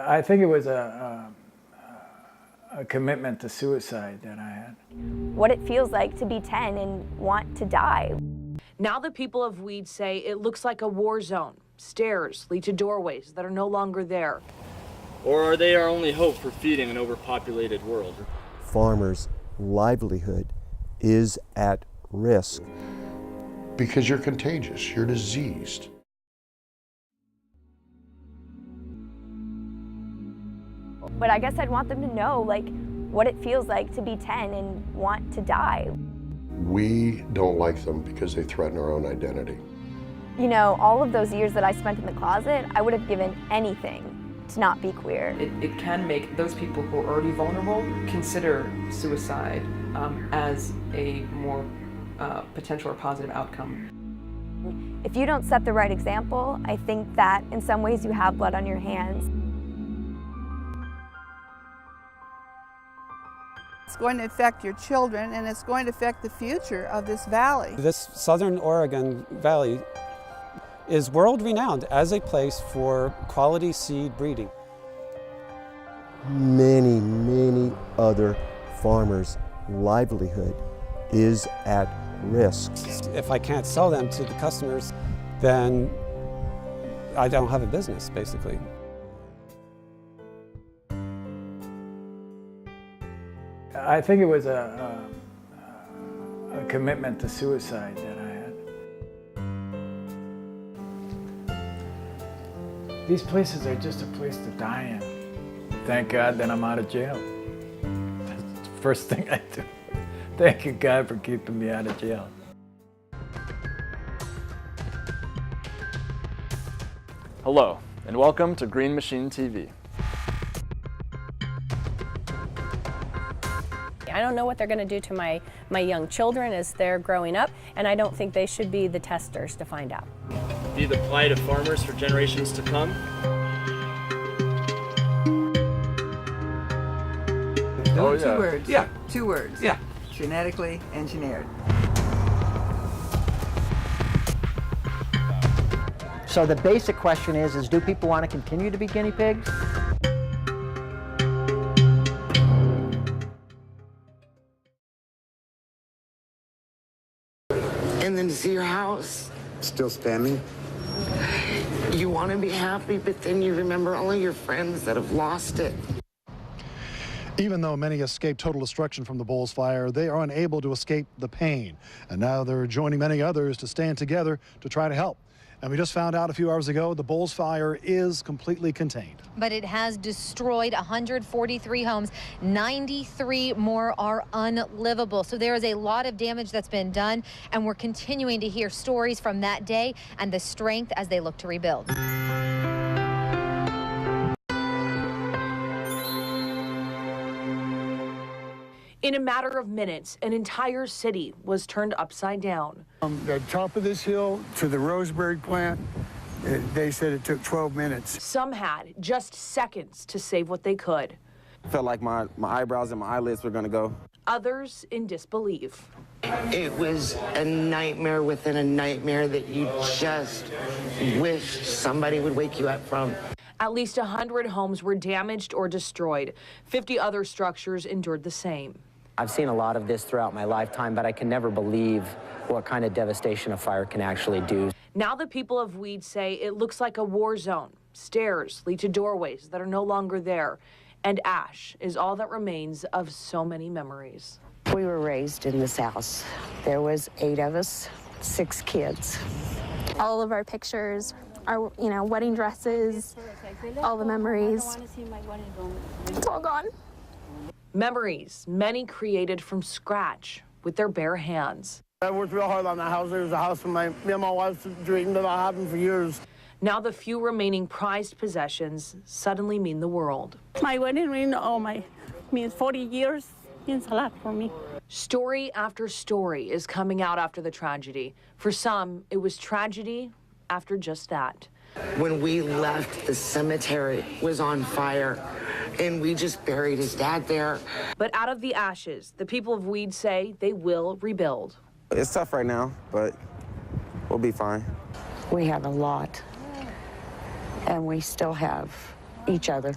I think it was a commitment to suicide that I had. What it feels like to be 10 and want to die. Now the people of Weed say it looks like a war zone. Stairs lead to doorways that are no longer there. Or are they our only hope for feeding an overpopulated world? Farmers' livelihood is at risk. Because you're contagious, you're diseased. But I guess I'd want them to know, like, what it feels like to be 10 and want to die. We don't like them because they threaten our own identity. You know, all of those years that I spent in the closet, I would have given anything to not be queer. It can make those people who are already vulnerable consider suicide as a more potential or positive outcome. If you don't set the right example, I think that in some ways you have blood on your hands. It's going to affect your children, and it's going to affect the future of this valley. This southern Oregon valley is world-renowned as a place for quality seed breeding. Many, many other farmers' livelihood is at risk. If I can't sell them to the customers, then I don't have a business, basically. I think it was a commitment to suicide that I had. These places are just a place to die in. Thank God that I'm out of jail. That's the first thing I do. Thank you, God, for keeping me out of jail. Hello, and welcome to Green Machine TV. I don't know what they're going to do to my young children as they're growing up, and I don't think they should be the testers to find out. Be the plight of farmers for generations to come. Oh, yeah. 2 words. Yeah. 2 words. Yeah. Genetically engineered. So the basic question is do people want to continue to be guinea pigs? And then to see your house. Still standing? You want to be happy, but then you remember all of your friends that have lost it. Even though many escaped total destruction from the Bowles fire, they are unable to escape the pain. And now they're joining many others to stand together to try to help. And we just found out a few hours ago the Bowles fire is completely contained. But it has destroyed 143 homes. 93 more are unlivable. So there is a lot of damage that's been done, and we're continuing to hear stories from that day and the strength as they look to rebuild. In a matter of minutes, an entire city was turned upside down. From the top of this hill to the Roseberry plant, they said it took 12 minutes. Some had just seconds to save what they could. I felt like my eyebrows and my eyelids were gonna go. Others in disbelief. It was a nightmare within a nightmare that you just wished somebody would wake you up from. At least 100 homes were damaged or destroyed. 50 other structures endured the same. I've seen a lot of this throughout my lifetime, but I can never believe what kind of devastation a fire can actually do. Now the people of Weed say it looks like a war zone. Stairs lead to doorways that are no longer there. And ash is all that remains of so many memories. We were raised in this house. There was 8 of us, 6 kids. All of our pictures, our wedding dresses, all the memories. It's all gone. Memories, many created from scratch with their bare hands. I worked real hard on that house. It was a house me and my wife dreamed about having for years. Now the few remaining prized possessions suddenly mean the world. My wedding ring, means 40 years, means a lot for me. Story after story is coming out after the tragedy. For some, it was tragedy after just that. When we left, the cemetery was on fire, and we just buried his dad there. But out of the ashes, the people of Weed say they will rebuild. It's tough right now, but we'll be fine. We have a lot, and we still have Each other.